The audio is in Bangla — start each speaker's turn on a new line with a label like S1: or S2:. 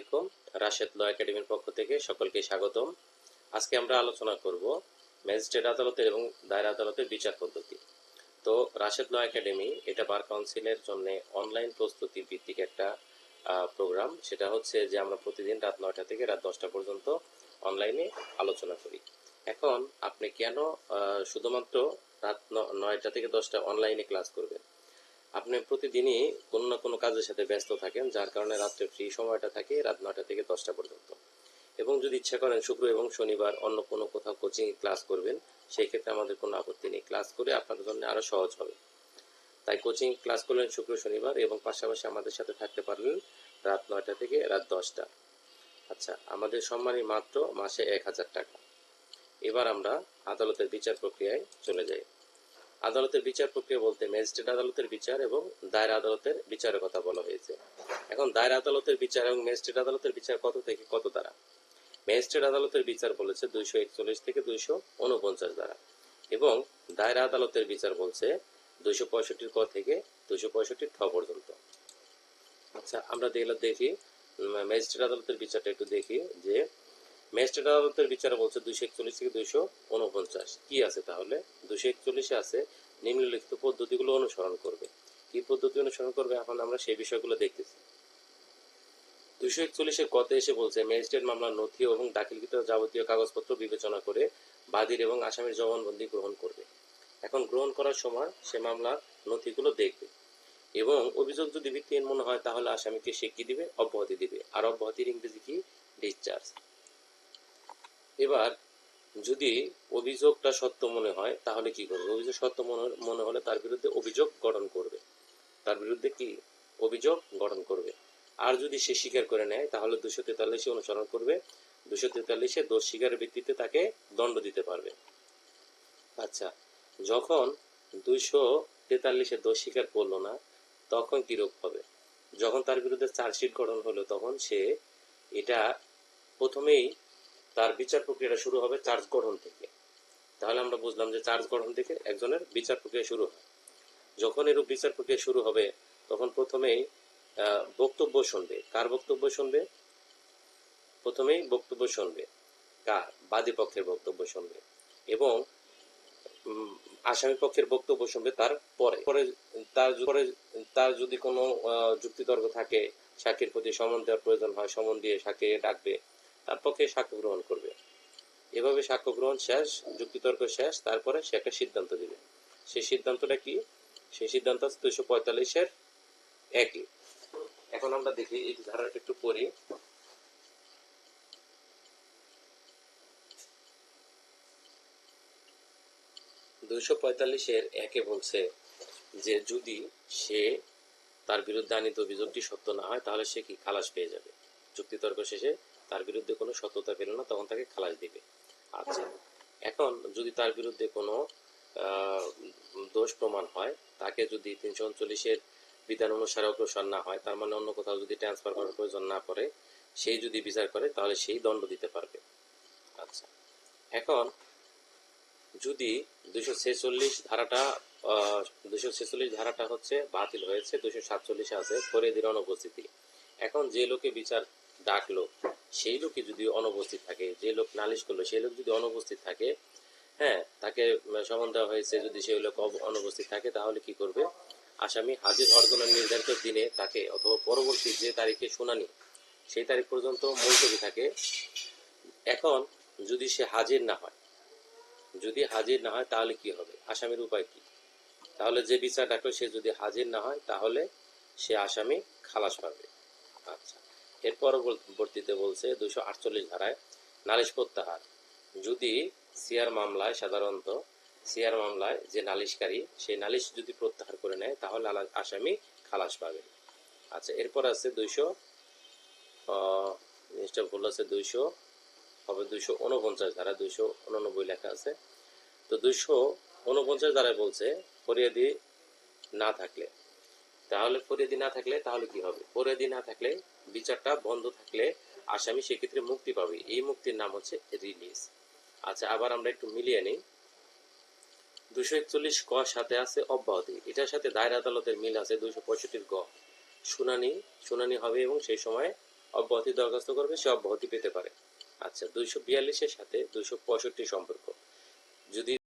S1: আলাইকুম। রাশেদ ল একাডেমির পক্ষ থেকে সকলকে স্বাগতম। আজকে আমরা আলোচনা করব ম্যাজিস্ট্রেট আদালতের এবং দায়রা আদালতের বিচার পদ্ধতি। তো রাশেদ ল একাডেমি এটা বার কাউন্সিলের জন্য অনলাইন প্রস্তুতি ভিত্তিক একটা প্রোগ্রাম। সেটা হচ্ছে যে আমরা প্রতিদিন রাত 9টা থেকে রাত 10টা পর্যন্ত অনলাইনে আলোচনা করি। এখন আপনি কেন শুধুমাত্র রাত 9টা থেকে 10টা অনলাইনে ক্লাস করবেন? আপনি প্রতিদিনই কোনো না কোনো কাজের সাথে ব্যস্ত থাকেন, যার কারণে রাত্রে ফ্রি সময়টা থাকে রাত 9টা থেকে 10টা পর্যন্ত। এবং যদি ইচ্ছা করেন শুক্র এবং শনিবার অন্য কোনো কোথাও কোচিং ক্লাস করবেন, সেই ক্ষেত্রে আমাদের কোনো আপত্তি নেই। ক্লাস করে আপনার জন্য আরও সহজ হবে। তাই কোচিং ক্লাস করলেন শুক্র শনিবার এবং পাশাপাশি আমাদের সাথে থাকতে পারলেন রাত 9টা থেকে রাত 10টা। আচ্ছা, আমাদের সম্মানী মাত্র মাসে 1000 টাকা। এবার আমরা আদালতের বিচার প্রক্রিয়ায় চলে যাই। আদালতের বিচার প্রক্রিয়া বলতে ম্যাজিস্ট্রেট আদালতের বিচার এবং দায়রা আদালতের বিচারের কথা বলা হয়েছে। এখন দায়রা আদালতের বিচার এবং ম্যাজিস্ট্রেট আদালতের বিচার কত থেকে কত দ্বারা? ম্যাজিস্ট্রেট আদালতের বিচার বলেছে 241 থেকে 249 দ্বারা এবং দায়রা আদালতের বিচার বলছে 265 ক থেকে 265 ঠ পর্যন্ত। আচ্ছা, আমরা দেখি ম্যাজিস্ট্রেট আদালতের বিচারটা একটু দেখি যে ম্যাজিস্ট্রেট আদালতের বিচারে বলছে 241 থেকে 249 কি আছে? তাহলে 241 আছে নিম্নলিখিত পদ্ধতিগুলো অনুসরণ করবে। কি পদ্ধতি অনুসরণ করবে এখন আমরা সেই বিষয়গুলো দেখতেছি। 241 গতে এসে বলছে ম্যাজিস্ট্রেট মামলার নথি এবং দাখিলকৃত যাবতীয় কাগজপত্র বিবেচনা করে বাদীর এবং আসামির জবানবন্দি গ্রহণ করবে। এখন গ্রহণ করার সময় সে মামলার নথিগুলো দেখবে এবং অভিযোগ যদি ভিত্তিহীন মনে হয় তাহলে আসামিকে সে কি দিবে? অব্যাহতি দিবে। আর অব্যাহতির ইংরেজি কি? ডিসচার্জ। এবার যদি অভিযোগটা সত্য মনে হয় তাহলে কি করবে? অভিযোগ সত্য মনে হলে তার বিরুদ্ধে অভিযোগ গঠন করবে। তার বিরুদ্ধে কি? অভিযোগ গঠন করবে। আর যদি সে স্বীকার করে নেয় তাহলে 243 অনুসরণ করবে। 243 দোষ স্বীকারের ভিত্তিতে তাকে দণ্ড দিতে পারবে। আচ্ছা, যখন 243 দোষ স্বীকার করলো না তখন কি রূপ হবে? যখন তার বিরুদ্ধে চার্জশিট গঠন হলো তখন সে এটা প্রথমেই তার বিচার প্রক্রিয়াটা শুরু হবে চার্জ গঠন থেকে। তাহলে আমরা বুঝলাম যে চার্জ গঠন থেকে একজনের বিচার প্রক্রিয়া শুরু হয়। যখন এরূপ বিচার প্রক্রিয়া শুরু হবে তখন প্রথমেই বক্তব্য শুনবে। কার বক্তব্য শুনবে? প্রথমেই বক্তব্য শুনবে কার? বাদী পক্ষের বক্তব্য শুনবে এবং আসামি পক্ষের বক্তব্য শুনবে। তারপরে তার যদি কোনো যুক্তিতর্ক থাকে, সাক্ষীর প্রতি সমন দেওয়ার প্রয়োজন হয়, সমন দিয়ে সাক্ষী ডাকবে, তার পক্ষে সাক্ষ্য গ্রহণ করবে। এভাবে সাক্ষ্য গ্রহণ শেষ, যুক্তিতর্ক শেষ, তারপরে সে একটা সিদ্ধান্ত দিবে। সেই সিদ্ধান্তটা কি? সেই সিদ্ধান্ত 245 একই। এখন আমরা দেখি এই ধারাটা একটু পড়ি। 245 একে বলছে যে যদি সে তার বিরুদ্ধে আনিত অভিযোগটি সত্য না হয় তাহলে সে কি? খালাস পেয়ে যাবে। যুক্তিতর্ক শেষে তার বিরুদ্ধে কোনো সত্যতা পেল না তখন তাকে খালাস দিবে। আচ্ছা, এখন যদি তার বিরুদ্ধে কোনো দোষ প্রমাণ হয়, তাকে যদি 339 বিধান অনুসারে অগ্রসর না হয়, তার মানে অন্য কোথাও যদি ট্রান্সফার করার প্রয়োজন না পড়ে, সেই যদি বিচার করে তাহলে সেই দণ্ড দিতে পারবে। আচ্ছা, এখন যদি 246 ধারাটা 246 ধারাটা হচ্ছে বাতিল হয়েছে, 247 আছে ফরিয়াদির অনুপস্থিতি। এখন যে লোকে বিচার ডাকলো সেই লোকে যদি অনুপস্থিত থাকে, যে লোক নালিশ করলো সেই লোক যদি অনুপস্থিত থাকে, হ্যাঁ, তাকে সমন দেওয়া হয়েছে, যদি সেই লোক অনুপস্থিত থাকে তাহলে কি করবে? আসামি হাজির হওয়ার জন্য নির্ধারিত দিনে তাকে অথবা পরবর্তী যে তারিখে শুনানি সেই তারিখ পর্যন্ত মুলতবি থাকে। এখন যদি সে হাজির না হয়, তাহলে কি হবে? আসামির উপায় কি? তাহলে যে বিচার ডাকলো সে যদি হাজির না হয় তাহলে সে আসামি খালাস পাবে। আচ্ছা, এর পরবর্তীতে বলছে 248 ধারায় নালিশ প্রত্যাহার। যদি সিআর মামলায় সাধারণত সিআর মামলায় যে নালিশকারী সেই নালিশ যদি প্রত্যাহার করে নেয় তাহলে আসামি খালাস পাবে। আচ্ছা, এরপর আছে 200 জিনিসটা ভুল আছে, 200 হবে 249 ধারা, 289 লেখা আছে। তো 249 ধারায় বলছে ফরিয়াদি না থাকলে, তাহলে কি হবে? ফরিয়াদি না থাকলে বিচারটা বন্ধ থাকলে আসামি সেক্ষেত্রে মুক্তি পাবে। এই মুক্তির নাম হচ্ছে রিলিজ। আচ্ছা, আবার আমরা একটু মিলিয়ে নিই। 241 ক সাথে আছে অব্যাহতি, এটার সাথে দায়রা আদালতের মিল আছে। 265 গ শুনানি হবে এবং সেই সময়ে অব্যাহতি দরখাস্ত করবে সে অব্যাহতি পেতে পারে। আচ্ছা, 242-এর সাথে 265 সম্পর্ক। যদি